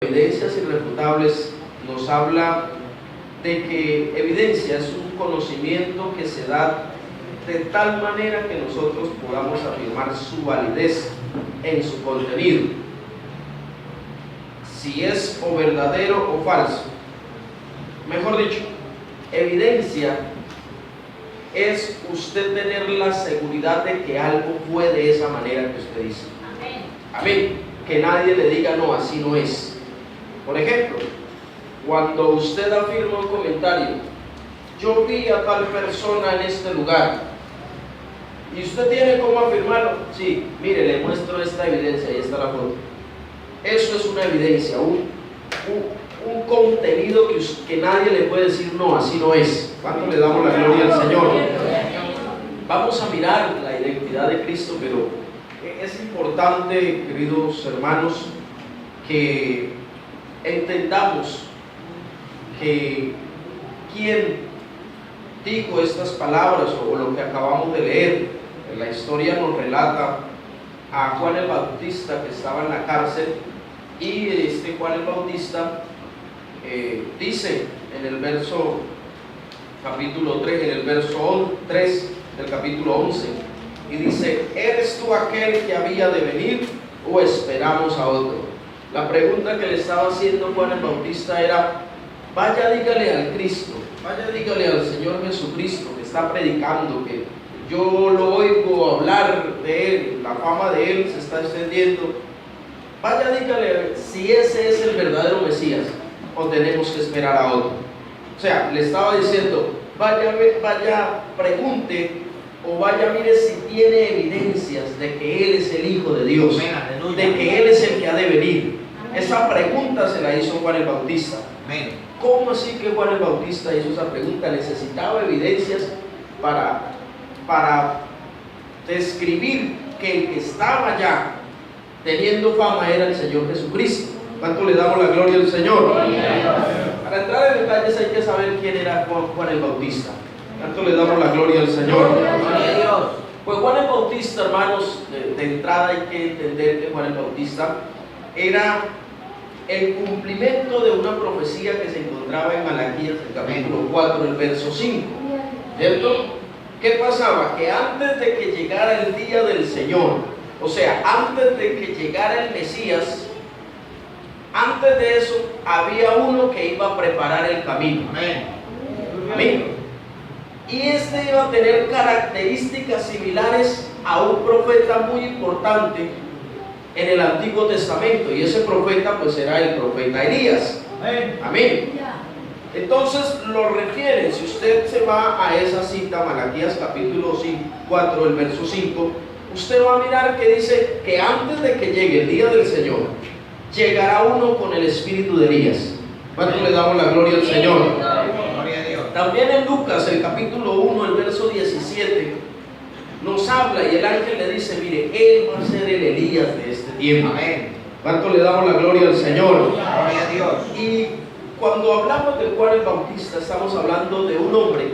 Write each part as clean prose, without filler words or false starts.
Evidencias irrefutables nos habla de que evidencia es un conocimiento que se da de tal manera que nosotros podamos afirmar su validez en su contenido, si es o verdadero o falso. Mejor dicho, evidencia es usted tener la seguridad de que algo fue de esa manera que usted dice. Amén. Amén. Que nadie le diga no, así no es. Por ejemplo, cuando usted afirma un comentario, yo vi a tal persona en este lugar, y usted tiene cómo afirmarlo, sí, mire, le muestro esta evidencia, ahí está la foto. Eso es una evidencia, un contenido que nadie le puede decir no, así no es. ¿Cuánto le damos la gloria al Señor? Vamos a mirar la identidad de Cristo, pero es importante, queridos hermanos, que entendamos que quien dijo estas palabras o lo que acabamos de leer, la historia nos relata a Juan el Bautista que estaba en la cárcel, y Juan el Bautista dice en el verso capítulo 3, en el verso 3 del capítulo 11, y dice: ¿eres tú aquel que había de venir o esperamos a otro? La pregunta que le estaba haciendo Juan el Bautista era: vaya, dígale al Cristo, vaya, dígale al Señor Jesucristo que está predicando, que yo lo oigo hablar de Él, la fama de Él se está extendiendo. Vaya, dígale si ese es el verdadero Mesías o tenemos que esperar a otro. O sea, le estaba diciendo: vaya, pregunte o vaya, mire si tiene evidencias de que Él es el Hijo de Dios, de que Él es el que ha de venir. Esa pregunta se la hizo Juan el Bautista. ¿Cómo así que Juan el Bautista hizo esa pregunta? Necesitaba evidencias para describir que el que estaba allá teniendo fama era el Señor Jesucristo. ¿Cuánto le damos la gloria al Señor? Para entrar en detalles hay que saber quién era Juan el Bautista. ¿Cuánto le damos la gloria al Señor? Pues Juan el Bautista, hermanos, de entrada hay que entender que Juan el Bautista era el cumplimiento de una profecía que se encontraba en Malaquías, el capítulo 4, el verso 5. ¿Cierto? ¿Qué pasaba? Que antes de que llegara el día del Señor, o sea, antes de que llegara el Mesías, antes de eso había uno que iba a preparar el camino. Amén. Y este iba a tener características similares a un profeta muy importante en el Antiguo Testamento, y ese profeta pues era el profeta Elías. Amén. Entonces lo refieren, si usted se va a esa cita, Malaquías capítulo 4, el verso 5, usted va a mirar que dice que antes de que llegue el día del Señor, llegará uno con el espíritu de Elías. ¿Cuánto le damos la gloria al Señor? También en Lucas, el capítulo 1, el verso 17, nos habla y el ángel le dice: mire, él va a ser el Elías de este tiempo. ¿Cuánto le damos la gloria al Señor? Gloria a Dios. Y cuando hablamos de Juan el Bautista, estamos hablando de un hombre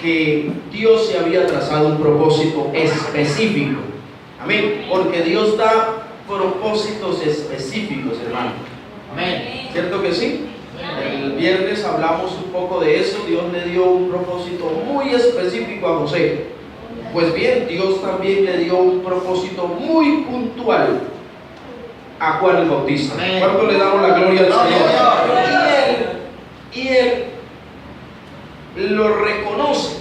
que Dios se había trazado un propósito específico. Amén. Porque Dios da propósitos específicos, hermano. Amén. ¿Cierto que sí? El viernes hablamos un poco de eso. Dios le dio un propósito muy específico a José. Pues bien, Dios también le dio un propósito muy puntual a Juan el Bautista. ¿Cuánto le damos la gloria al Señor? Y él lo reconoce.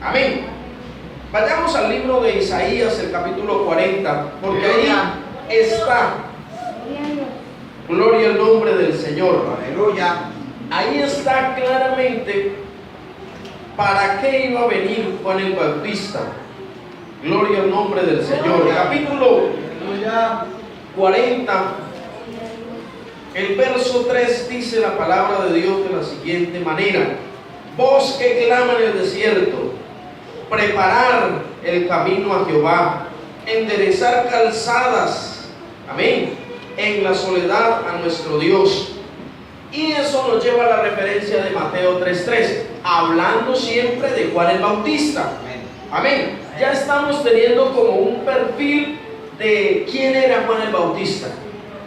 Amén. Vayamos al libro de Isaías, el capítulo 40, porque ahí está. Gloria al nombre del Señor. Aleluya. Ahí está claramente para qué iba a venir Juan el Bautista. Gloria al nombre del Señor. Capítulo 40, el verso 3 dice la palabra de Dios de la siguiente manera: voz que clama en el desierto, preparar el camino a Jehová, enderezar calzadas, amén, en la soledad a nuestro Dios. Y eso nos lleva a la referencia de Mateo 3:3, hablando siempre de Juan el Bautista. Amén. Ya estamos teniendo como un perfil de quién era Juan el Bautista.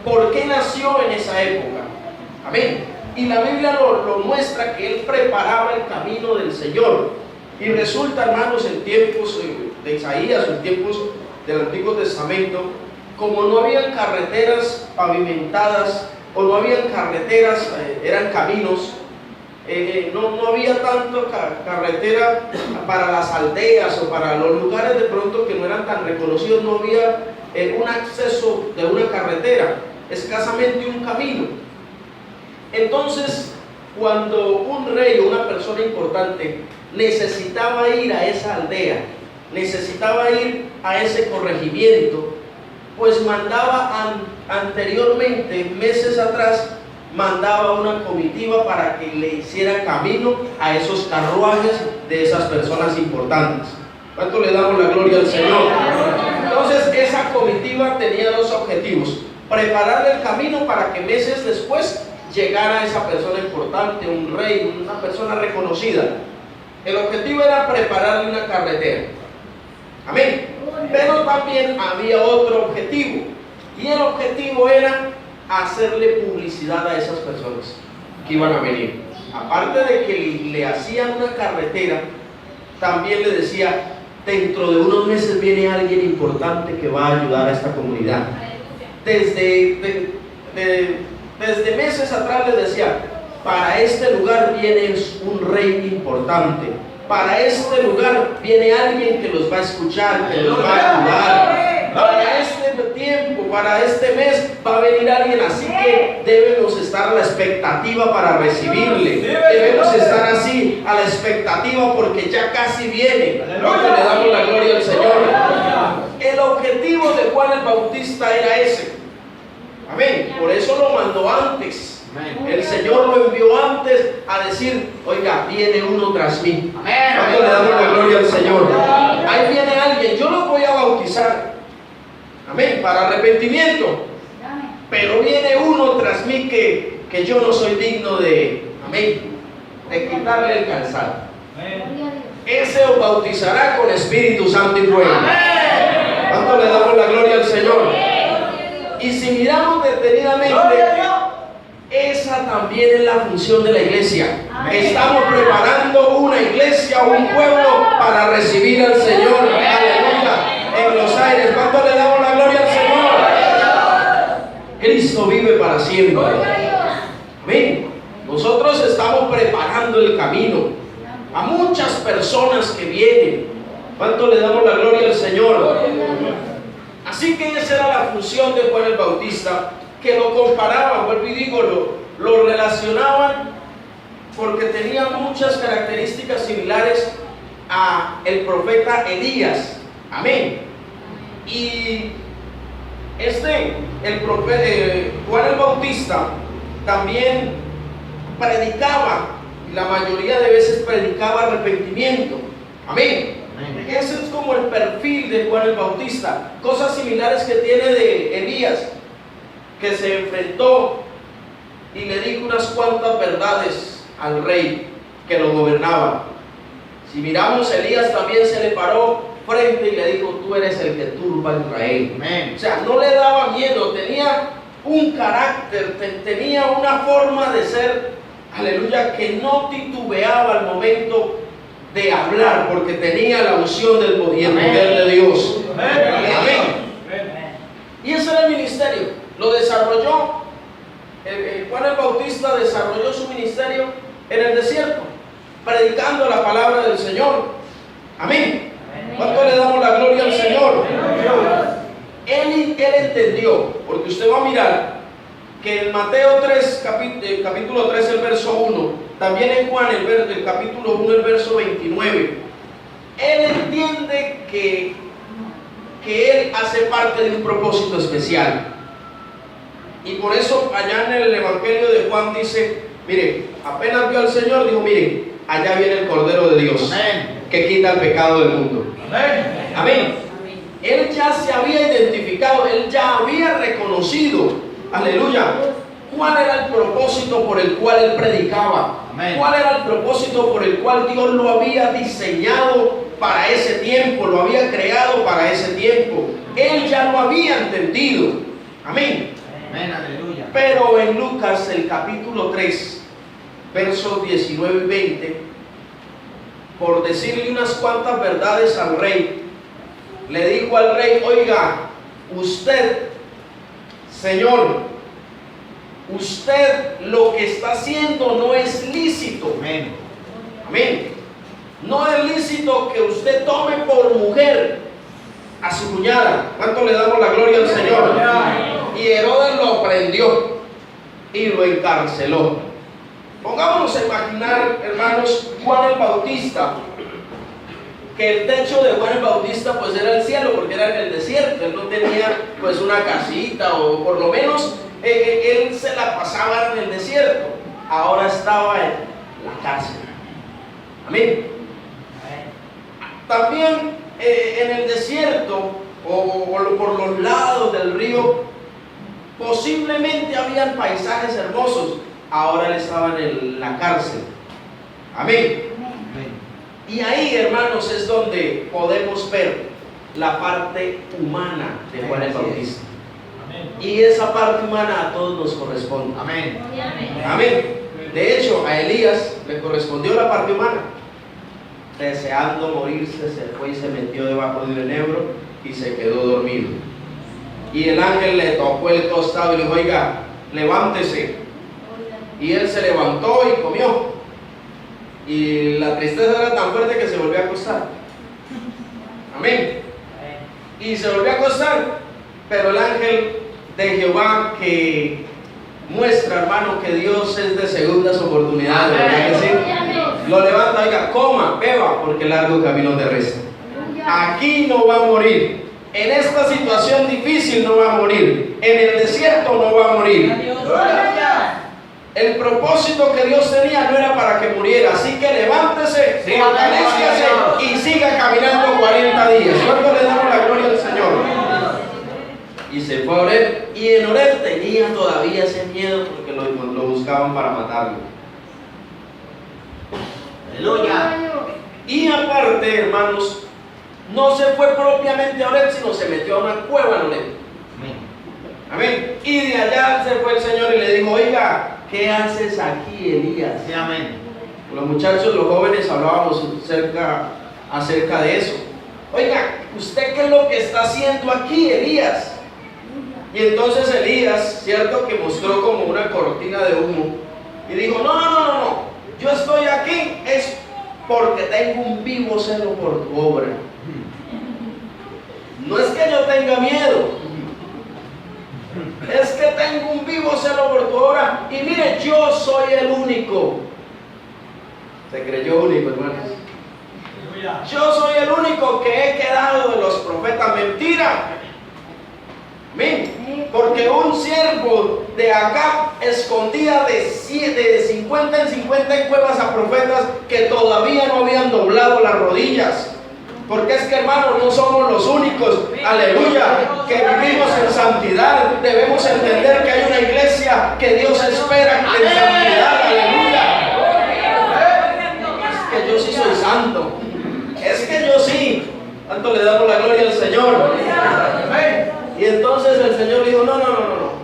por qué nació en esa época. Amén. Y la Biblia lo muestra que él preparaba el camino del Señor. Y resulta, hermanos, en tiempos de Isaías, en tiempos del Antiguo Testamento, como no habían carreteras pavimentadas, o no habían carreteras, eran caminos, no había tanto carretera para las aldeas o para los lugares de pronto que no eran tan reconocidos, no había un acceso de una carretera, escasamente un camino. Entonces, cuando un rey o una persona importante necesitaba ir a esa aldea, necesitaba ir a ese corregimiento, pues mandaba anteriormente, meses atrás, mandaba una comitiva para que le hiciera camino a esos carruajes de esas personas importantes. ¿Cuánto le damos la gloria al Señor? Entonces esa comitiva tenía dos objetivos: prepararle el camino para que meses después llegara esa persona importante, un rey, una persona reconocida. El objetivo era prepararle una carretera. Amén. Pero también había otro objetivo, y el objetivo era hacerle publicidad a esas personas que iban a venir. Aparte de que le hacían una carretera, también le decía: dentro de unos meses viene alguien importante que va a ayudar a esta comunidad. Desde meses atrás les decía: para este lugar viene un rey importante, para este lugar viene alguien que los va a escuchar, que los va a ayudar. Para este tiempo, para este mes va a venir alguien, así que debemos estar a la expectativa para recibirle. Debemos estar así a la expectativa porque ya casi viene. Porque le damos la gloria al Señor. El objetivo de Juan el Bautista era ese. Amén. Por eso lo mandó antes. El Señor lo envió antes a decir: oiga, viene uno tras mí. ¿Cuánto le damos la gloria al Señor? Ahí viene alguien, yo lo voy a bautizar. Amén, para arrepentimiento. Pero viene uno tras mí que yo no soy digno de, amén, de quitarle el calzado. Ese os bautizará con Espíritu Santo y fuego. ¿Cuánto le damos la gloria al Señor? Y si miramos detenidamente, esa también es la función de la iglesia. Estamos preparando una iglesia, un pueblo para recibir al Señor. Aleluya. En los aires. ¿Cuánto le damos la gloria al Señor? Cristo vive para siempre. Amén. Nosotros estamos preparando el camino a muchas personas que vienen. ¿Cuánto le damos la gloria al Señor? Así que esa era la función de Juan el Bautista, que lo comparaban, vuelvo y digo, lo relacionaban porque tenía muchas características similares a el profeta Elías. Amén. Y Juan el Bautista también predicaba, la mayoría de veces predicaba arrepentimiento. Amén. Ese es como el perfil de Juan el Bautista. Cosas similares que tiene de Elías, que se enfrentó y le dijo unas cuantas verdades al rey que lo gobernaba. Si miramos, Elías también se le paró frente y le dijo: tú eres el que turba a Israel. Amén. O sea, no le daba miedo, tenía un carácter, tenía una forma de ser, aleluya, que no titubeaba al momento de hablar, porque tenía la unción del poder de Dios. Amén. Amén. Y ese era el ministerio. Lo desarrolló, Juan el Bautista desarrolló su ministerio en el desierto, predicando la palabra del Señor. Amén. ¿Cuánto le damos la gloria al Señor? Él entendió, porque usted va a mirar que en Mateo 3, capítulo 3, el verso 1, también en Juan, el capítulo 1, el verso 29, él entiende que él hace parte de un propósito especial. Y por eso allá en el Evangelio de Juan dice: mire, apenas vio al Señor, dijo: mire, allá viene el Cordero de Dios. Amén. Que quita el pecado del mundo. Amén. Amén. Él ya se había identificado, él ya había reconocido, aleluya, cuál era el propósito por el cual él predicaba. Amén. Cuál era el propósito por el cual Dios lo había diseñado para ese tiempo, lo había creado para ese tiempo. Él ya lo había entendido. Amén. Amén, aleluya. Pero en Lucas, el capítulo 3, versos 19 y 20, por decirle unas cuantas verdades al rey, le dijo al rey: oiga, usted, señor, usted lo que está haciendo no es lícito. Amén. Amén. No es lícito que usted tome por mujer a su cuñada. ¿Cuánto le damos la gloria al Señor? Y Herodes lo prendió y lo encarceló. Pongámonos a imaginar, hermanos, Juan el Bautista, que el techo de Juan el Bautista pues era el cielo, porque era en el desierto. Él no tenía pues una casita, o por lo menos él se la pasaba en el desierto. Ahora estaba en la cárcel. Amén. También en el desierto o por los lados del río posiblemente habían paisajes hermosos. Ahora él estaba en la cárcel. Amén. Y ahí, hermanos, es donde podemos ver la parte humana de Juan el Bautista. Y esa parte humana a todos nos corresponde. Amén. Amén. De hecho, a Elías le correspondió la parte humana. Deseando morirse, se fue y se metió debajo de un enebro y se quedó dormido. Y el ángel le tocó el costado y le dijo: oiga, levántese. Y él se levantó y comió. Y la tristeza era tan fuerte que se volvió a acostar. Amén. Y se volvió a acostar. Pero el ángel de Jehová, que muestra, hermano, que Dios es de segundas oportunidades, ¿verdad que sí? Lo levanta: oiga, coma, beba, porque largo camino te resta. Aquí no va a morir. En esta situación difícil no va a morir. En el desierto no va a morir. El propósito que Dios tenía no era para que muriera. Así que levántese, fortalézcase y siga caminando 40 días. ¿Cuánto le damos la gloria al Señor? Y se fue a Oreb. Y en Oreb tenía todavía ese miedo porque lo buscaban para matarlo. Aleluya. Y aparte, hermanos, no se fue propiamente a Oreb, sino se metió a una cueva en Oreb. Amén. Y de allá se fue el Señor y le dijo: oiga, ¿qué haces aquí, Elías? Sí, amén. Los muchachos, los jóvenes, hablábamos acerca de eso. Oiga, ¿usted qué es lo que está haciendo aquí, Elías? Y entonces Elías, cierto, que mostró como una cortina de humo y dijo: no, yo estoy aquí es porque tengo un vivo celo por tu obra. No es que yo tenga miedo, es que tengo un vivo celo por tu obra. Y mire, yo soy el único. Se creyó único, hermanos. Yo soy el único que he quedado de los profetas. Mentira. Amén. Porque un siervo de Acab escondía de 50 en 50 en cuevas a profetas que todavía no habían doblado las rodillas. Porque es que, hermanos, no somos los únicos, aleluya, que vivimos en santidad. Debemos entender que hay una iglesia que Dios espera en santidad, aleluya. Es que yo sí soy santo, es que yo sí. ¿Cuánto le damos la gloria al Señor? Y entonces el Señor dijo: no,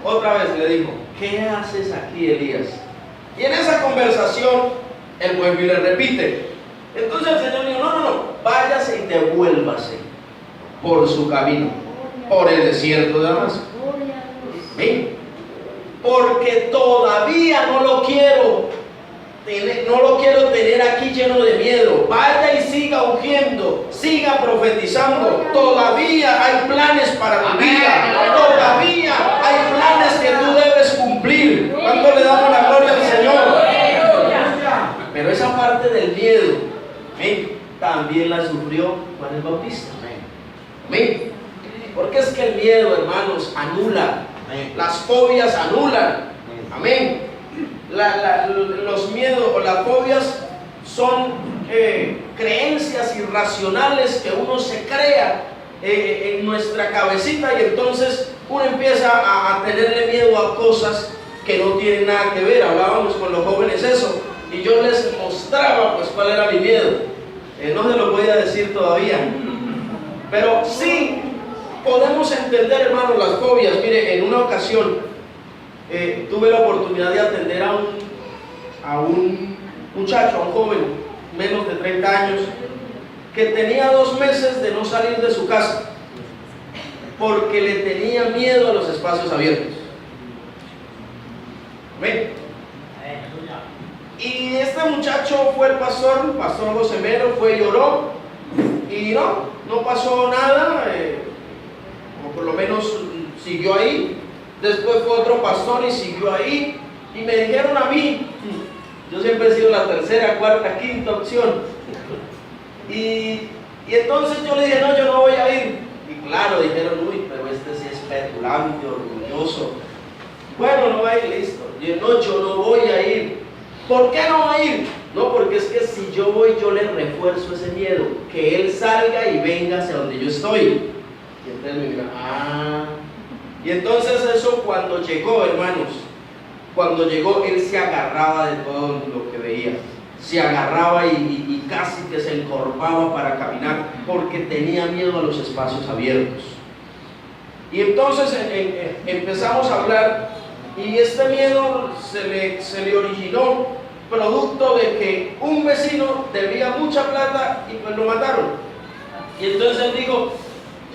otra vez le dijo: ¿qué haces aquí, Elías? Y en esa conversación el pueblo le repite. Entonces el Señor dijo: no, váyase y devuélvase por su camino, por el desierto de Damasco. ¿Sí? Porque todavía no lo quiero tener aquí lleno de miedo. Vaya y siga ungiendo, siga profetizando. Todavía hay planes para tu vida. Todavía hay planes que tú debes cumplir. ¿Cuánto le damos la gloria al Señor? Pero esa parte del miedo, también la sufrió Juan el Bautista. Amén. Porque es que el miedo, hermanos, anula. Las fobias anulan. Amén. Los miedos o las fobias son creencias irracionales que uno se crea en nuestra cabecita, y entonces uno empieza a tenerle miedo a cosas que no tienen nada que ver. Hablábamos con los jóvenes eso, y yo les mostraba pues cuál era mi miedo. No se lo voy a decir todavía, pero sí podemos entender, hermanos, las fobias. Mire, en una ocasión tuve la oportunidad de atender a un muchacho, a un joven, menos de 30 años, que tenía 2 meses de no salir de su casa porque le tenía miedo a los espacios abiertos. Amén. Y este muchacho fue el pastor José Mero, fue y lloró, y no pasó nada, o por lo menos siguió ahí. Después fue otro pastor y siguió ahí, y me dijeron a mí, yo siempre he sido la tercera, cuarta, quinta opción, y entonces yo le dije, no, yo no voy a ir. Y claro, dijeron, uy, pero este sí es petulante, orgulloso. Bueno, no va a ir, listo. Y no, yo no voy a ir. ¿Por qué no va a ir? No, porque es que si yo voy, yo le refuerzo ese miedo, que él salga y venga hacia donde yo estoy. Y entonces me dirán, Y entonces eso cuando llegó, hermanos, cuando llegó, él se agarraba de todo lo que veía. Se agarraba y casi que se encorvaba para caminar, porque tenía miedo a los espacios abiertos. Y entonces empezamos a hablar, y este miedo se le originó producto de que un vecino debía mucha plata y pues lo mataron. Y entonces él dijo,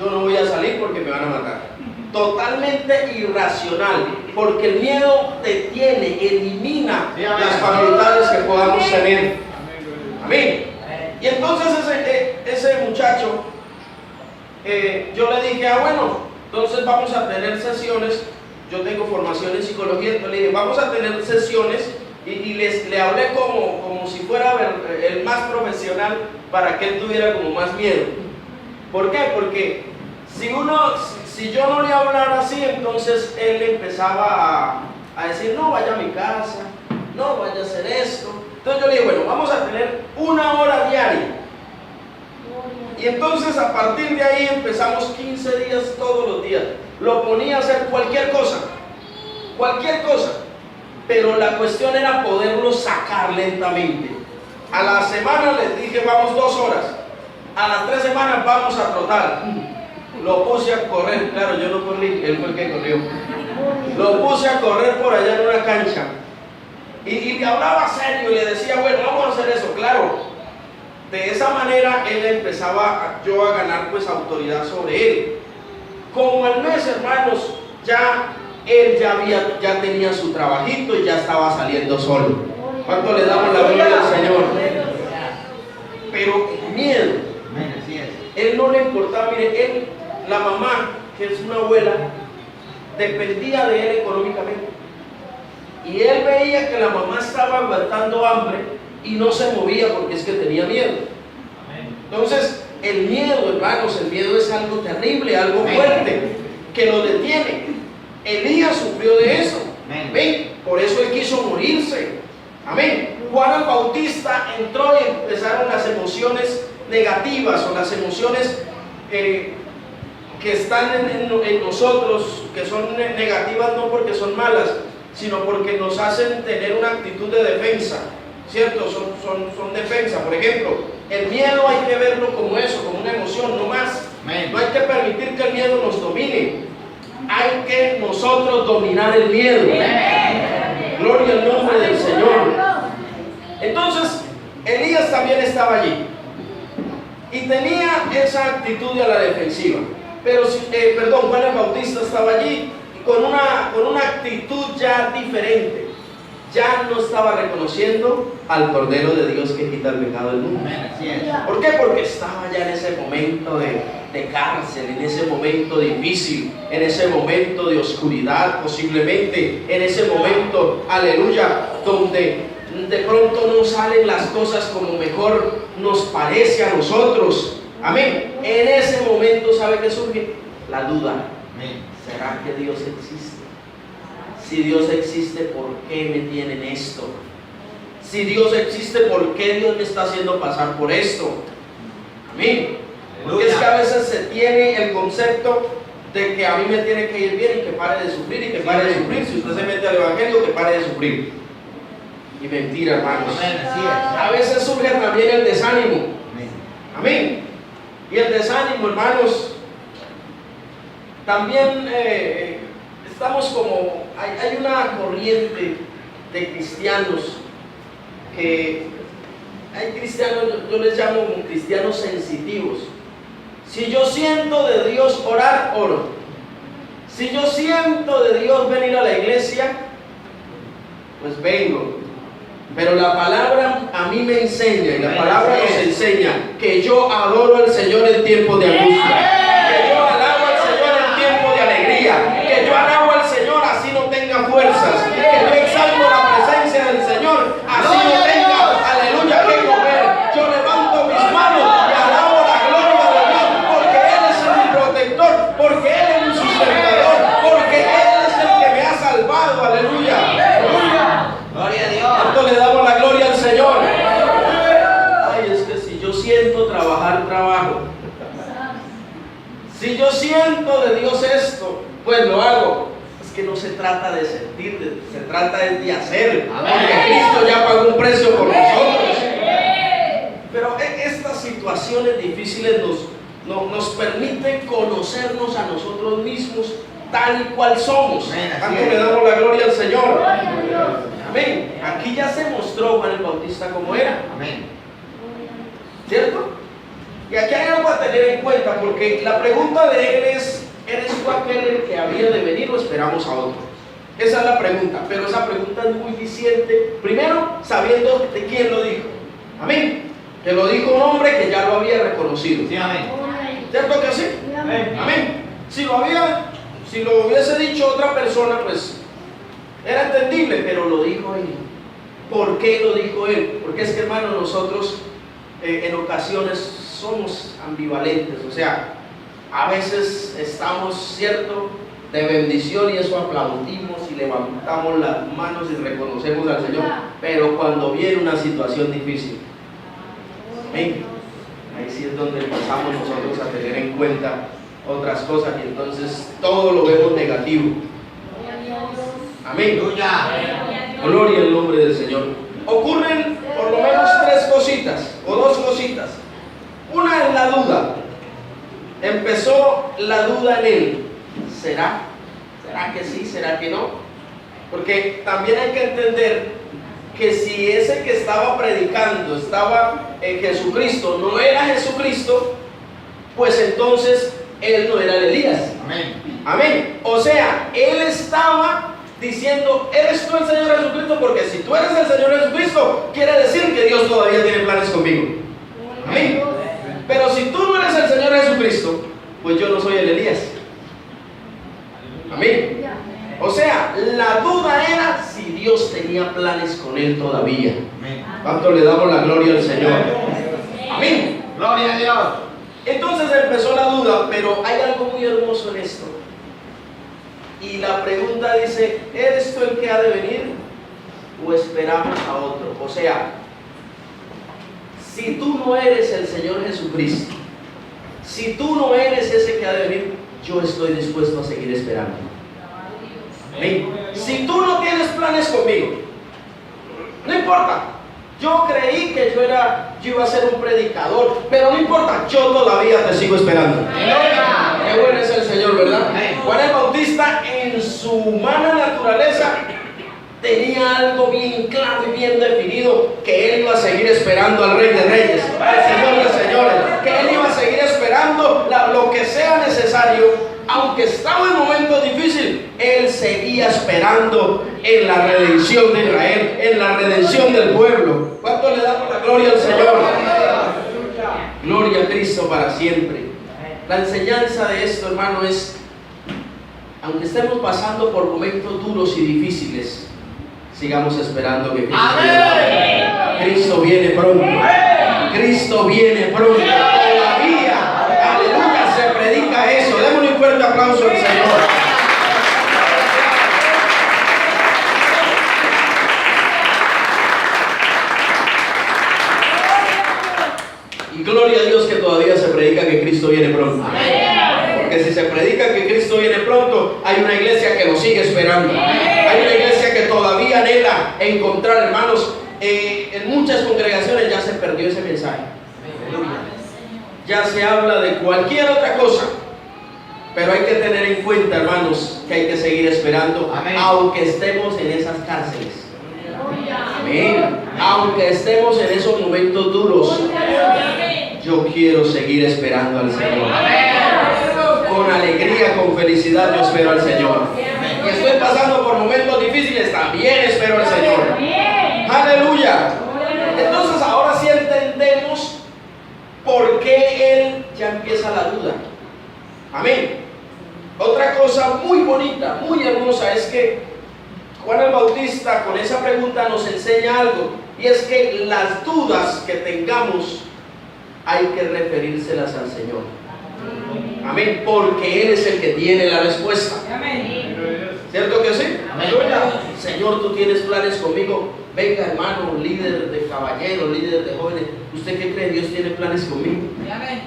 yo no voy a salir porque me van a matar. Totalmente irracional, porque el miedo detiene, elimina las facultades que podamos tener. Amén. Y entonces ese muchacho, yo le dije, bueno, entonces vamos a tener sesiones. Yo tengo formación en psicología, entonces le dije, vamos a tener sesiones, y le hablé como si fuera el más profesional, para que él tuviera como más miedo. ¿Por qué? Porque si yo no le hablara así, entonces él empezaba a decir, no, vaya a mi casa, no, vaya a hacer esto. Entonces yo le dije, bueno, vamos a tener 1 hora diaria. Y entonces a partir de ahí empezamos 15 días todos los días. Lo ponía a hacer cualquier cosa, pero la cuestión era poderlo sacar lentamente. A la semana les dije, vamos 2 horas. A las 3 semanas vamos a trotar. Lo puse a correr, claro, yo no corrí, él fue el que corrió. Lo puse a correr por allá en una cancha. Y le hablaba serio y le decía, bueno, vamos a hacer eso, claro. De esa manera él empezaba yo a ganar pues autoridad sobre él. Como al mes, hermanos, él ya tenía su trabajito y ya estaba saliendo solo. ¿Cuánto le damos la gloria al Señor? Pero el miedo, él no le importaba. Mire, la mamá, que es una abuela, dependía de él económicamente. Y él veía que la mamá estaba aguantando hambre y no se movía porque es que tenía miedo. Entonces, el miedo, hermanos, el miedo es algo terrible, algo fuerte, que lo detiene. Elías sufrió de eso. Amén. Por eso él quiso morirse. Amén. Juan el Bautista entró y empezaron las emociones negativas, o las emociones que están en nosotros, que son negativas no porque son malas, sino porque nos hacen tener una actitud de defensa, ¿cierto? Son defensa. Por ejemplo, el miedo hay que verlo como eso, como una emoción, no más. No hay que permitir que el miedo nos domine. Hay que nosotros dominar el miedo. Gloria al nombre del Señor. Entonces, Elías también estaba allí y tenía esa actitud a la defensiva. Pero, Juan el Bautista estaba allí con una actitud ya diferente. Ya no estaba reconociendo al Cordero de Dios que quita el pecado del mundo. ¿Por qué? Porque estaba ya en ese momento de cárcel, en ese momento difícil, en ese momento de oscuridad posiblemente, en ese momento, aleluya, donde de pronto no salen las cosas como mejor nos parece a nosotros. Amén. En ese momento, ¿sabe qué surge? La duda. ¿Será que Dios existe? Si Dios existe, ¿por qué me tienen esto? Si Dios existe, ¿por qué Dios me está haciendo pasar por esto? Amén. Porque es que a veces se tiene el concepto de que a mí me tiene que ir bien y que pare de sufrir, y que pare de sufrir. Si usted se mete al evangelio, que pare de sufrir. Y mentira, hermanos. A veces surge también el desánimo. Amén. Y el desánimo, hermanos, también estamos como hay una corriente de cristianos que hay cristianos, yo les llamo cristianos sensitivos. Si yo siento de Dios orar, oro. Si yo siento de Dios venir a la iglesia, pues vengo. Pero la palabra a mí me enseña, y la palabra nos enseña que yo adoro al Señor en tiempo de angustia, que yo alabo al Señor en tiempo de alegría, que yo alabo al Señor así no tenga fuerzas, que yo exalto la presencia del Señor así no tenga, aleluya, que comer. Yo levanto mis manos y alabo la gloria de Dios, porque Él es mi protector, porque Él es mi sustentador, porque Él es el que me ha salvado, aleluya. Gloria a Dios. ¿Cuánto le damos la gloria al Señor? Ay, es que si yo siento trabajar, trabajo. Si yo siento de Dios esto, pues lo hago. Es que no se trata de sentir, se trata de hacer. Porque Cristo ya pagó un precio por nosotros. Pero estas situaciones difíciles nos permiten conocernos a nosotros mismos tal y cual somos. ¿Cuánto le damos la gloria al Señor? Amén. Aquí ya se mostró Juan el Bautista como era. Amén. ¿Cierto? Y aquí hay algo a tener en cuenta, porque la pregunta de él es: ¿eres tú aquel el que había de venir o esperamos a otro? Esa es la pregunta, pero esa pregunta es muy diciente. Primero, sabiendo de quién lo dijo. Amén. Que lo dijo un hombre que ya lo había reconocido. Sí, amén. ¿Cierto que sí? Amén. Amén. Si lo hubiese dicho otra persona, pues era entendible, pero lo dijo él. ¿Por qué lo dijo él? Porque es que, hermano, nosotros en ocasiones somos ambivalentes. O sea, a veces estamos, cierto, de bendición y eso aplaudimos y levantamos las manos y reconocemos al Señor. Pero cuando viene una situación difícil, amén, ahí sí es donde empezamos nosotros a tener en cuenta otras cosas y entonces todo lo vemos negativo. Amén. Gloria al nombre del Señor. Ocurren por lo menos tres cositas o dos cositas. Una es la duda. Empezó la duda en él. ¿Será? ¿Será que sí? ¿Será que no? Porque también hay que entender que si ese que estaba predicando estaba en Jesucristo, no era Jesucristo, pues entonces él no era Elías. Amén. Amén. O sea, él estaba diciendo: ¿eres tú el Señor Jesucristo? Porque si tú eres el Señor Jesucristo, quiere decir que Dios todavía tiene planes conmigo. Amén. Pero si tú no eres el Señor Jesucristo, pues yo no soy el Elías. Amén. O sea, la duda era si Dios tenía planes con él todavía. Amén. ¿Cuánto le damos la gloria al Señor? Amén. Gloria a Dios. Entonces empezó la duda, pero hay algo muy hermoso en esto. Y la pregunta dice: ¿eres tú el que ha de venir o esperamos a otro? O sea, si tú no eres el Señor Jesucristo, si tú no eres ese que ha de venir, yo estoy dispuesto a seguir esperando. Amén. Si tú no tienes planes conmigo, no importa. Yo creí que yo iba a ser un predicador, pero no importa, yo todavía te sigo esperando. Qué bueno es el Señor, ¿verdad? Juan el Bautista, en su humana naturaleza, tenía algo bien claro y bien definido: que él iba a seguir esperando al Rey de Reyes, al Señor de Señores, que él iba a seguir esperando lo que sea necesario. Aunque estaba en momentos difíciles, él seguía esperando en la redención de Israel, en la redención del pueblo. ¿Cuánto le damos la gloria al Señor? Gloria a Cristo para siempre. La enseñanza de esto, hermano, es: aunque estemos pasando por momentos duros y difíciles, sigamos esperando que Cristo viene. Cristo viene pronto. Cristo viene pronto. Todavía, aleluya, se predica eso. Démosle un fuerte aplauso al Señor. Y gloria a Dios que todavía se predica que Cristo viene pronto. Porque si se predica que Cristo viene pronto, hay una iglesia que lo sigue esperando. Hay una iglesia que todavía anhela encontrar, hermanos. En muchas congregaciones ya se perdió ese mensaje. Ya se habla de cualquier otra cosa. Pero hay que tener en cuenta, hermanos, que hay que seguir esperando, Amén. aunque estemos en esas cárceles. Amén. Aunque estemos en esos momentos duros, yo quiero seguir esperando al Señor. Con alegría, con felicidad, yo espero al Señor. Y estoy pasando por momentos difíciles, también espero al Señor. Aleluya. Entonces ahora sí entendemos por qué Él ya empieza la duda. Amén. Otra cosa muy bonita, muy hermosa, es que Juan el Bautista con esa pregunta nos enseña algo, y es que las dudas que tengamos hay que referírselas al Señor. Amén, porque Él es el que tiene la respuesta. ¿Cierto que sí? Amén. Señor, tú tienes planes conmigo. Venga, hermano, líder de caballeros, líder de jóvenes, ¿usted qué cree? Dios tiene planes conmigo.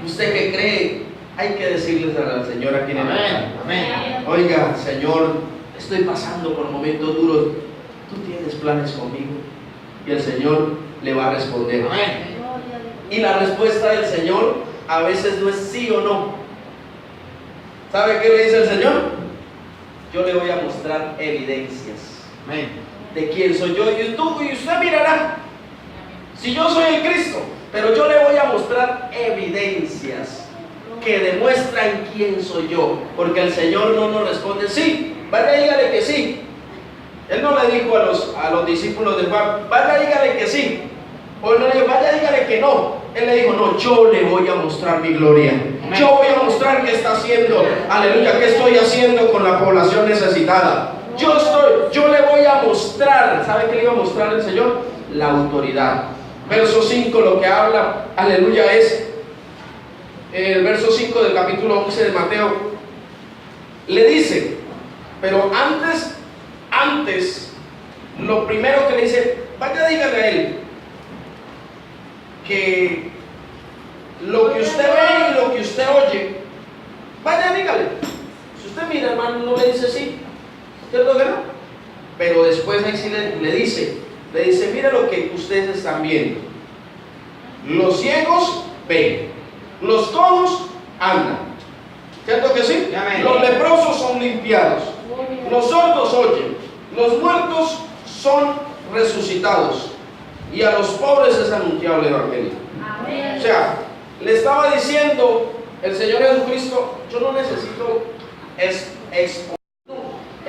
¿Usted qué cree? Hay que decirles al Señor aquí en el altar. Oiga, Señor, estoy pasando por momentos duros. Tú tienes planes conmigo. Y el Señor le va a responder. Amén. Y la respuesta del Señor a veces no es sí o no. ¿Sabe qué le dice el Señor? Yo le voy a mostrar evidencias Amén. de quién soy yo. Y usted mirará si yo soy el Cristo, pero yo le voy a mostrar evidencias que demuestran quién soy yo, porque el Señor no nos responde sí, vaya dígale que sí. Él no le dijo a los discípulos de Juan, vaya dígale que sí, o no le dijo, vaya dígale que no. Él le dijo, no, yo le voy a mostrar mi gloria. Yo voy a mostrar qué está haciendo, aleluya, qué estoy haciendo con la población necesitada. Yo le voy a mostrar. ¿Sabe qué le iba a mostrar el Señor? La autoridad. Verso 5 lo que habla, aleluya, es el verso 5 del capítulo 11 de Mateo. Le dice, pero antes, lo primero que le dice, vaya dígale a él que lo que usted ve y lo que usted oye, vaya dígale. Si usted mira, hermano, no le dice sí, ¿cierto que no? Pero después ahí sí le dice, mira lo que ustedes están viendo. Los ciegos ven, los cojos andan, ¿cierto que sí? Amén. Los leprosos son limpiados, los sordos oyen, los muertos son resucitados, y a los pobres es anunciado el evangelio. O sea, le estaba diciendo el Señor Jesucristo, yo no necesito exponer.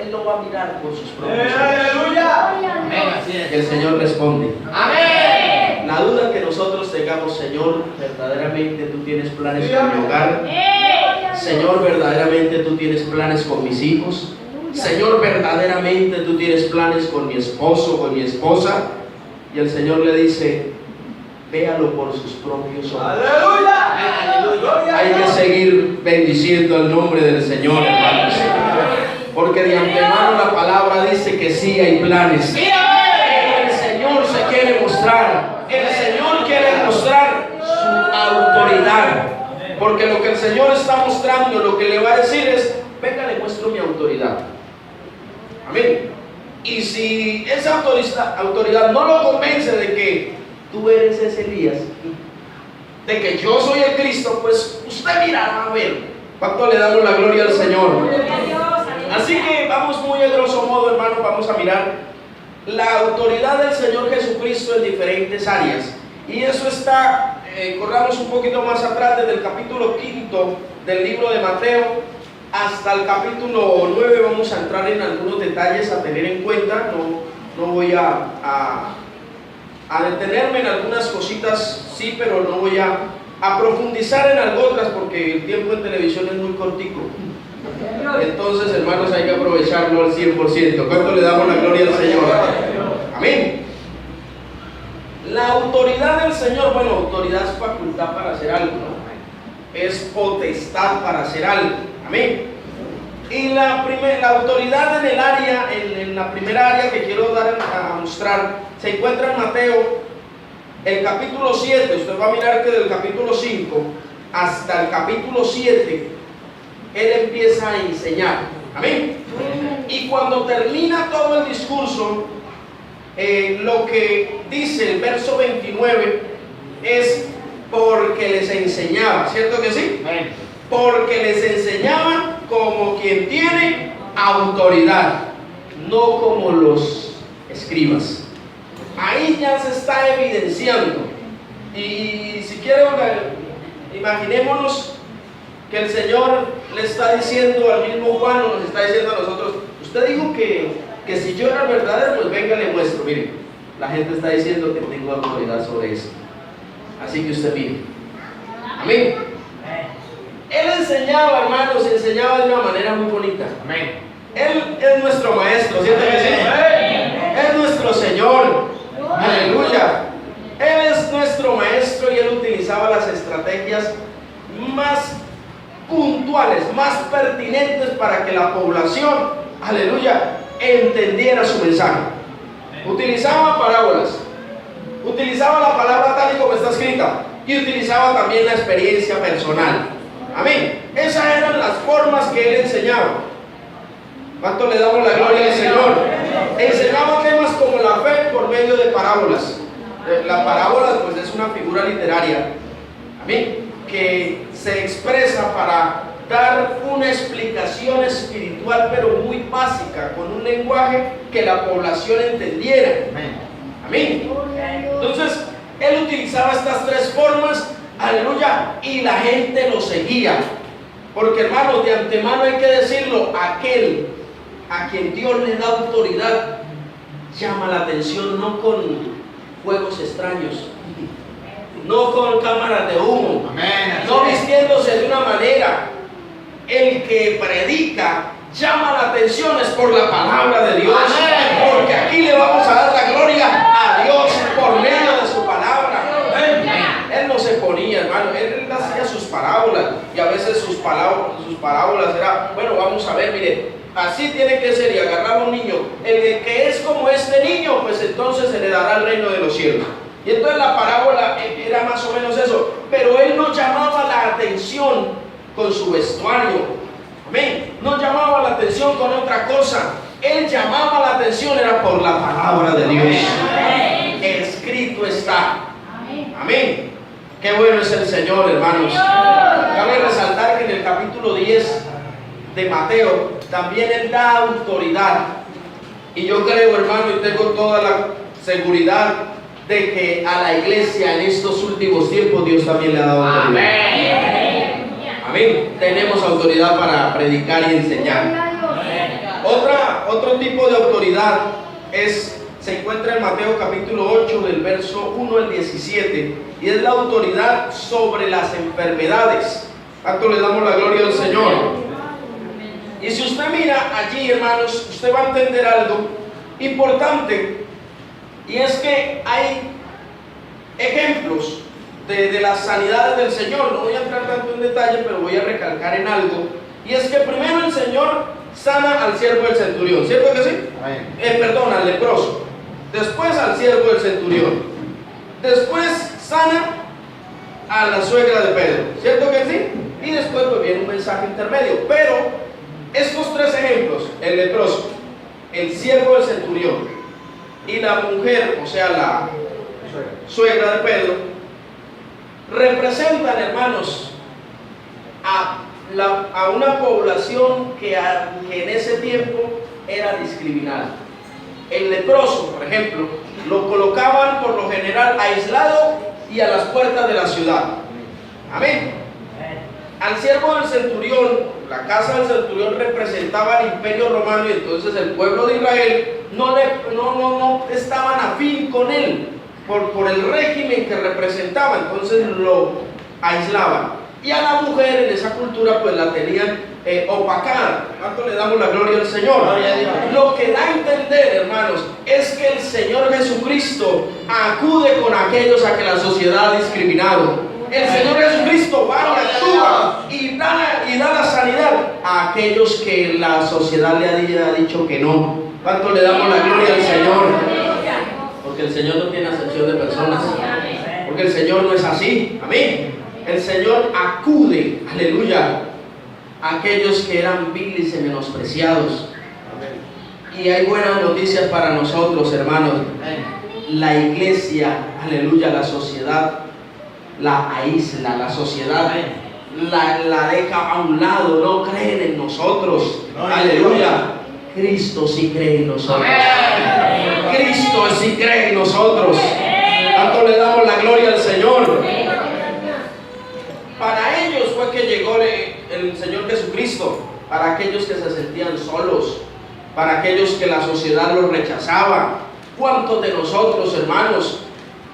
Él lo va a mirar por sus propios ojos. ¡Aleluya! Amén, así es. El Señor responde. Amén. La duda que nosotros tengamos, Señor, verdaderamente tú tienes planes con mi hogar. Señor, verdaderamente tú tienes planes con mis hijos. Señor, verdaderamente tú tienes planes con mi esposo, con mi esposa. Y el Señor le dice, véalo por sus propios ojos. ¡Aleluya! Hay que seguir bendiciendo el nombre del Señor, hermanos. Porque de antemano la palabra dice que sí hay planes. El Señor se quiere mostrar. El Señor quiere mostrar su autoridad. Porque lo que el Señor está mostrando, lo que le va a decir es, venga, le muestro mi autoridad. Amén. Y si esa autoridad no lo convence de que tú eres ese Elías, de que yo soy el Cristo, pues usted mirará a ver. ¿Cuánto le damos la gloria al Señor? Así que vamos muy a grosso modo, hermano, vamos a mirar la autoridad del Señor Jesucristo en diferentes áreas. Y eso está, corramos un poquito más atrás, desde el capítulo 5 del libro de Mateo hasta el capítulo 9. Vamos a entrar en algunos detalles a tener en cuenta. No voy a detenerme en algunas cositas, sí, pero no voy a profundizar en algo otras, porque el tiempo en televisión es muy cortico. Entonces, hermanos, hay que aprovecharlo al 100%. ¿Cuánto le damos la gloria al Señor? Amén. La autoridad del Señor, bueno, autoridad es facultad para hacer algo, ¿no? Es potestad para hacer algo. Amén. Y la autoridad en el área, en la primera área que quiero dar a mostrar, se encuentra en Mateo, el capítulo 7. Usted va a mirar que del capítulo 5 hasta el capítulo 7, Él empieza a enseñar. Amén. Y cuando termina todo el discurso, lo que dice el verso 29 es porque les enseñaba, ¿cierto que sí? Porque les enseñaba como quien tiene autoridad, no como los escribas. Ahí ya se está evidenciando. Y si quieren, imaginémonos que el Señor le está diciendo al mismo Juan, o nos está diciendo a nosotros: usted dijo que si yo era verdadero, pues venga, le muestro. Mire, la gente está diciendo que tengo autoridad sobre eso, así que usted mire. Amén. Él enseñaba, hermanos, enseñaba de una manera muy bonita. Amén. Él es nuestro maestro, ¿cierto que sí? Es nuestro Señor. Aleluya. Él es nuestro maestro y él utilizaba las estrategias más puntuales, más pertinentes para que la población, aleluya, entendiera su mensaje. Utilizaba parábolas, utilizaba la palabra tal y como está escrita, y utilizaba también la experiencia personal. Amén. Esas eran las formas que él enseñaba. ¿Cuánto le damos la gloria al Señor? Enseñaba temas como la fe por medio de parábolas. La parábola pues es una figura literaria, amén, que se expresa para dar una explicación espiritual pero muy básica, con un lenguaje que la población entendiera. Amén. Entonces él utilizaba estas tres formas, aleluya, y la gente lo seguía, porque hermanos, de antemano hay que decirlo: aquel a quien Dios le da autoridad llama la atención, no con juegos extraños, no con cámaras de humo, no vistiéndose de una manera. El que predica llama la atención es por la palabra de Dios, porque aquí le vamos a dar la gloria a Dios por medio de su palabra. Él no se ponía, hermano, él hacía sus parábolas, y a veces sus parábolas era: bueno, vamos a ver, mire, así tiene que ser, y agarraba un niño, el que es como este niño, pues entonces se le dará el reino de los cielos. Y entonces la parábola era más o menos eso, pero él no llamaba la atención con su vestuario, amén, no llamaba la atención con otra cosa. Él llamaba la atención era por la palabra de Dios. Escrito está, amén. Qué bueno es el Señor, hermanos. Cabe resaltar que en el capítulo 10 de Mateo también él da autoridad, y yo creo, hermano, y tengo toda la seguridad de que a la iglesia en estos últimos tiempos Dios también le ha dado autoridad. Amén. Amén. Tenemos autoridad para predicar y enseñar. Otro tipo de autoridad se encuentra en Mateo capítulo 8 del verso 1 al 17, y es la autoridad sobre las enfermedades. ¿Cuánto le damos la gloria al Señor? Y si usted mira allí, hermanos, usted va a entender algo importante, y es que hay ejemplos de las sanidades del Señor. No voy a entrar tanto en detalle, pero voy a recalcar en algo, y es que primero el Señor sana al siervo del centurión, ¿cierto que sí? Perdón, al leproso. Después al siervo del centurión. Después sana a la suegra de Pedro, ¿cierto que sí? Y después pues viene un mensaje intermedio. Pero estos tres ejemplos, el leproso, el siervo del centurión y la mujer, o sea, la suegra de Pedro, representan, hermanos, a una población que en ese tiempo era discriminada. El leproso, por ejemplo, lo colocaban por lo general aislado y a las puertas de la ciudad. Amén. Al siervo del centurión, la casa del centurión representaba el imperio romano, y entonces el pueblo de Israel no estaban afín con él por el régimen que representaba, entonces lo aislaban. Y a la mujer en esa cultura pues la tenían opacada. ¿Cuánto le damos la gloria al Señor? Lo que da a entender, hermanos, es que el Señor Jesucristo acude con aquellos a que la sociedad ha discriminado. El Señor Jesucristo va y actúa y da la sanidad a aquellos que la sociedad le ha dicho que no. ¿Cuánto le damos la gloria al Señor? Porque el Señor no tiene acepción de personas, porque el Señor no es así. Amén. El Señor acude, aleluya, a aquellos que eran viles y menospreciados. Y hay buenas noticias para nosotros, hermanos. La iglesia, aleluya, la sociedad la aísla, la sociedad la deja a un lado, no creen en nosotros. Aleluya. Cristo sí cree en nosotros. Cristo sí cree en nosotros. Tanto le damos la gloria al Señor. Para ellos fue que llegó el Señor Jesucristo. Para aquellos que se sentían solos, para aquellos que la sociedad los rechazaba. ¿Cuántos de nosotros, hermanos,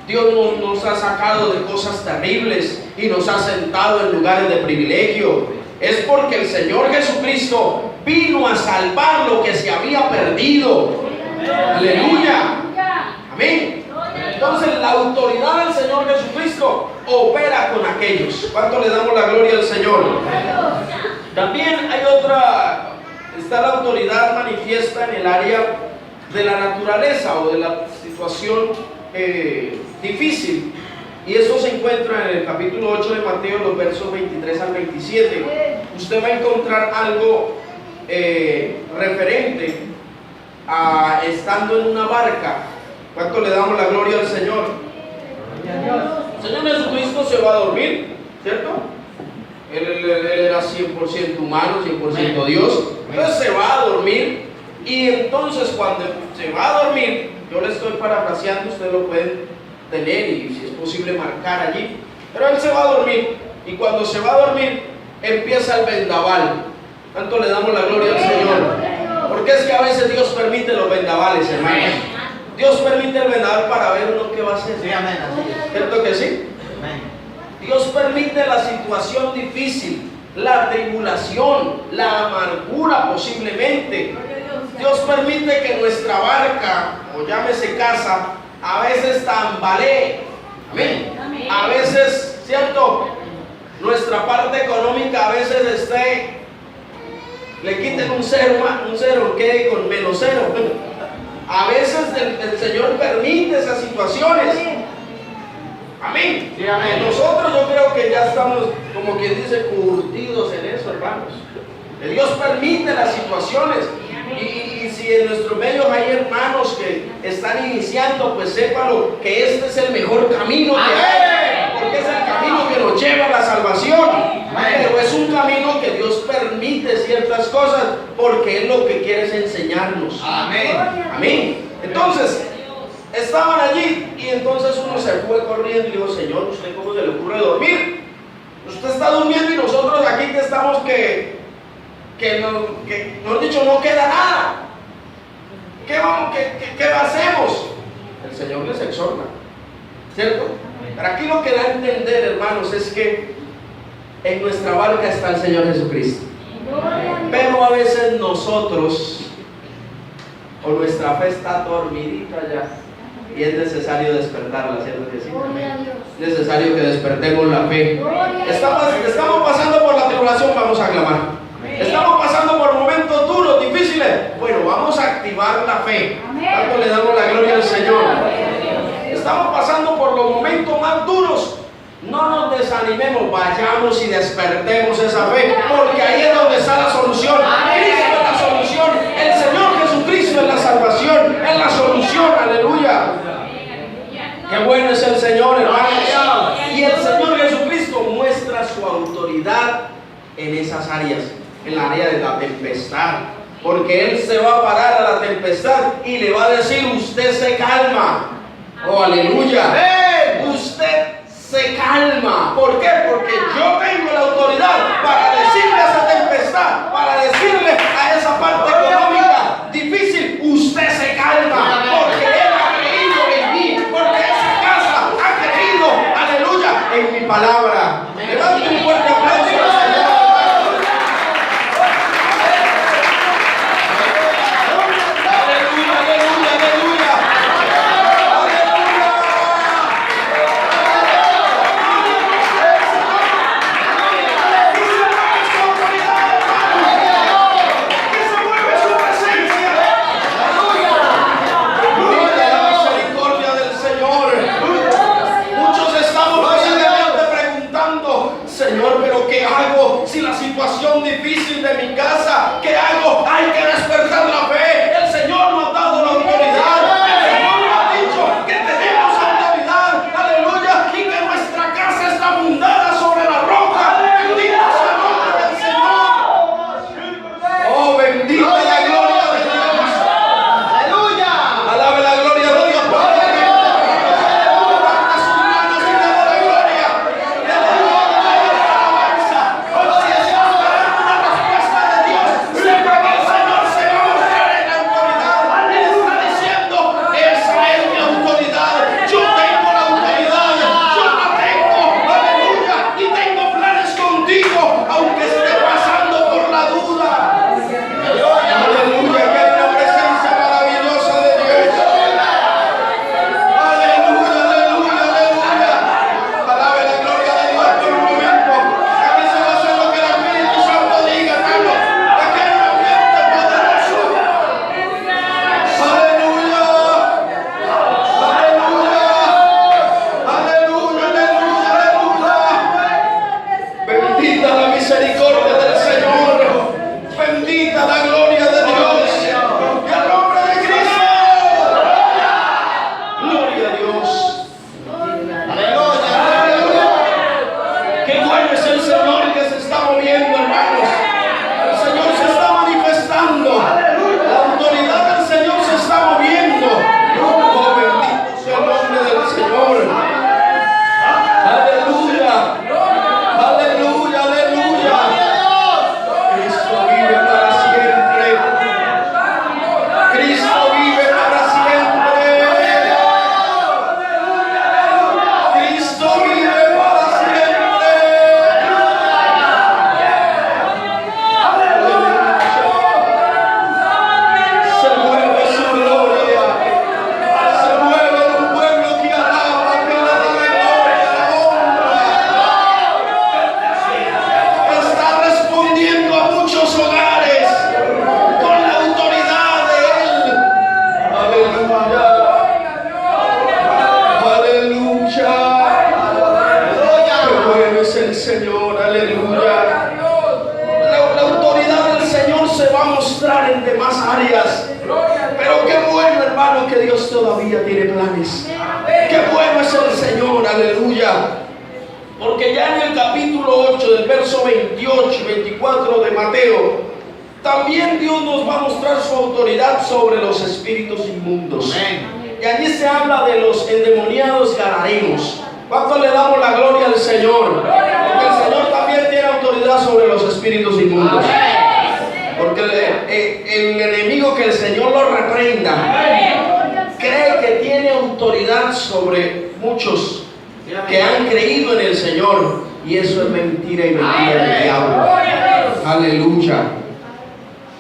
Dios nos ha sacado de cosas terribles y nos ha sentado en lugares de privilegio? Es porque el Señor Jesucristo vino a salvar lo que se había perdido. Aleluya. Amén. Entonces la autoridad del Señor Jesucristo opera con aquellos. ¿Cuánto le damos la gloria al Señor? También hay otra, está la autoridad manifiesta en el área de la naturaleza o de la situación difícil. Y eso se encuentra en el capítulo 8 de Mateo, los versos 23 al 27. Usted va a encontrar algo referente a estando en una barca. ¿Cuánto le damos la gloria al Señor? El Señor Jesucristo se va a dormir, ¿cierto? Él era 100% humano, 100% Dios. Entonces se va a dormir. Y entonces cuando se va a dormir, yo le estoy parafraseando, ustedes lo pueden tener y si es posible marcar allí. Pero él se va a dormir. Y cuando se va a dormir, empieza el vendaval. ¿Cuánto le damos la gloria al Señor? Porque es que a veces Dios permite los vendavales, hermanos. Dios permite el vendaval para ver uno qué va a hacer. ¿Cierto que sí? Dios permite la situación difícil, la tribulación, la amargura posiblemente. Dios permite que nuestra barca, o llámese casa, a veces tambalee. Amén. A veces, ¿cierto? Nuestra parte económica a veces le quiten un cero, quede con menos cero. A veces el Señor permite esas situaciones. Amén. Sí, amén. Nosotros yo creo que ya estamos, como quien dice, curtidos en eso, hermanos. Que Dios permite las situaciones. Y si en nuestros medios hay hermanos que están iniciando, pues sépalo que este es el mejor camino que hay. Porque es el camino que nos lleva a la salvación. Pero es un camino que Dios permite ciertas cosas porque Él lo que quiere es enseñarnos. Amén. Amén. Entonces, estaban allí y entonces uno se fue corriendo y dijo: Señor, ¿usted cómo se le ocurre dormir? Usted está durmiendo y nosotros aquí que estamos que mejor dicho, no queda nada. ¿Qué hacemos? El Señor les exhorta, ¿cierto? Pero aquí lo que da a entender, hermanos, es que en nuestra barca está el Señor Jesucristo. Pero a veces nosotros, o nuestra fe está dormidita ya, y es necesario despertarla, ¿cierto que sí? Es necesario que despertemos la fe. Estamos pasando por la tribulación, vamos a clamar. Estamos pasando por momentos duros, difíciles. Bueno, vamos a activar la fe. Tanto le damos la gloria al Señor. Estamos pasando por los momentos más duros. No nos desanimemos, vayamos y despertemos esa fe, porque ahí es donde está la solución. Cristo es la solución. El Señor Jesucristo es la salvación, es la solución. Aleluya. Qué bueno es el Señor, hermanos. Y el Señor Jesucristo muestra su autoridad en esas áreas, en la área de la tempestad, porque Él se va a parar a la tempestad y le va a decir: usted se calma. Oh, aleluya. Usted se calma. ¿Por qué? Porque yo tengo la autoridad para decirle a esa tempestad, para decirle a esa parte económica difícil: usted se calma, porque Él ha creído en mí, porque esa casa ha creído, aleluya, en mi palabra. Levante un fuerte aplauso al Señor. Dios. Qué bueno es el Señor que se está moviendo, hermanos. El Señor se está manifestando. La autoridad del Señor se está moviendo. Oh, bendito sea el nombre del Señor. Aleluya. Aleluya, aleluya. Cristo vive para siempre. Cristo vive para siempre. Cristo vive para siempre. Se mueve su gloria. Se mueve un pueblo que alaba, que le da la gloria, la honra. Está respondiendo a muchos hogares con la autoridad de Él. Aleluya. Aleluya. Qué bueno es el Señor. Aleluya. La autoridad del Señor se va a mostrar en demás áreas. Pero qué bueno, hermano, que Dios todavía tiene planes. Qué bueno es el Señor. Aleluya. Porque ya en el capítulo 8 del verso 28 y 24 de Mateo, también Dios nos va a mostrar su autoridad sobre los espíritus inmundos. Y allí se habla de los endemoniados gadarenos. ¿Cuánto le damos la gloria al Señor? Porque el Señor también tiene autoridad sobre los espíritus inmundos. Porque el enemigo, que el Señor lo reprenda, cree que tiene autoridad sobre muchos que han creído en el Señor, y eso es mentira y mentira del diablo. Aleluya.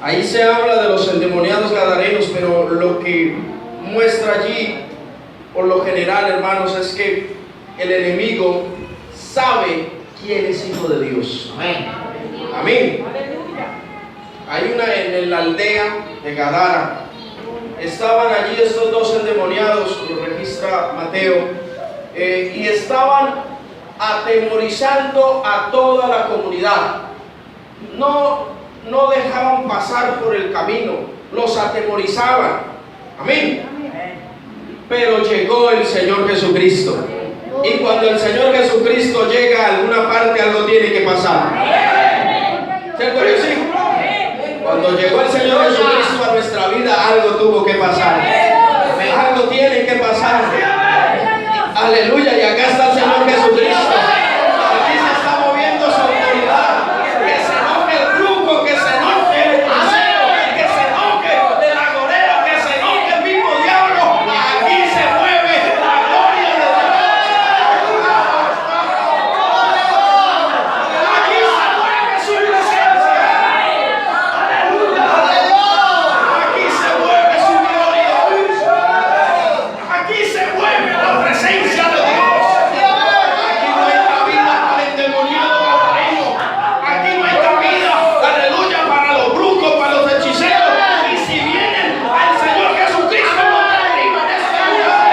Ahí se habla de los endemoniados gadarenos, pero lo que muestra allí, por lo general, hermanos, es que el enemigo sabe quién es hijo de Dios. Amén. Hay una en la aldea de Gadara. Estaban allí estos dos endemoniados, lo registra Mateo. Y estaban atemorizando a toda la comunidad. No dejaban pasar por el camino, los atemorizaban. Amén. Pero llegó el Señor Jesucristo. Y cuando el Señor Jesucristo llega a alguna parte, algo tiene que pasar. ¿Cierto que sí? Cuando llegó el Señor Jesucristo a nuestra vida, algo tuvo que pasar. Algo tiene que pasar. Aleluya, y acá está el Señor Jesucristo. Aquí se está moviendo su autoridad. Que se enoje el brujo, que se enoje el hechicero, que se enoje el agorero, que se enoje el mismo diablo. Aquí se mueve la gloria de Dios. Aquí se mueve su presencia. Aleluya. Aquí se mueve su gloria. Aquí se mueve la presencia de Dios. Aquí no hay cabida para el endemoniado gadareno. Aquí no hay cabida, aleluya, para los brujos, para los hechiceros. Y si vienen al Señor Jesucristo, no derriban este lugar.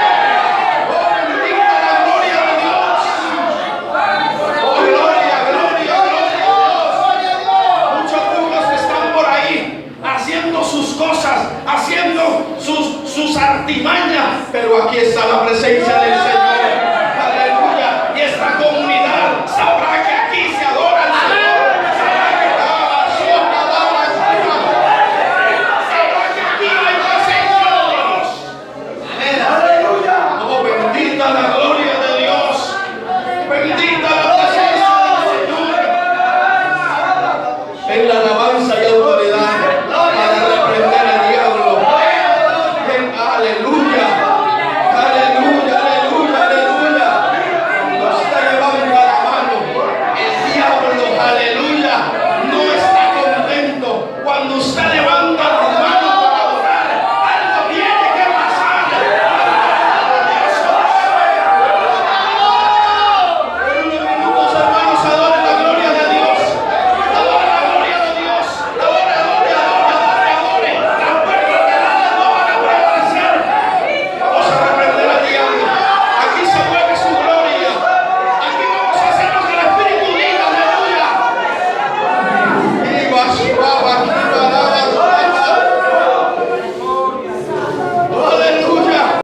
Oh, bendita la gloria de Dios. Oh, gloria, gloria, gloria a Dios. Muchos brujos están por ahí haciendo sus cosas, haciendo sus artimañas, pero aquí está la presencia del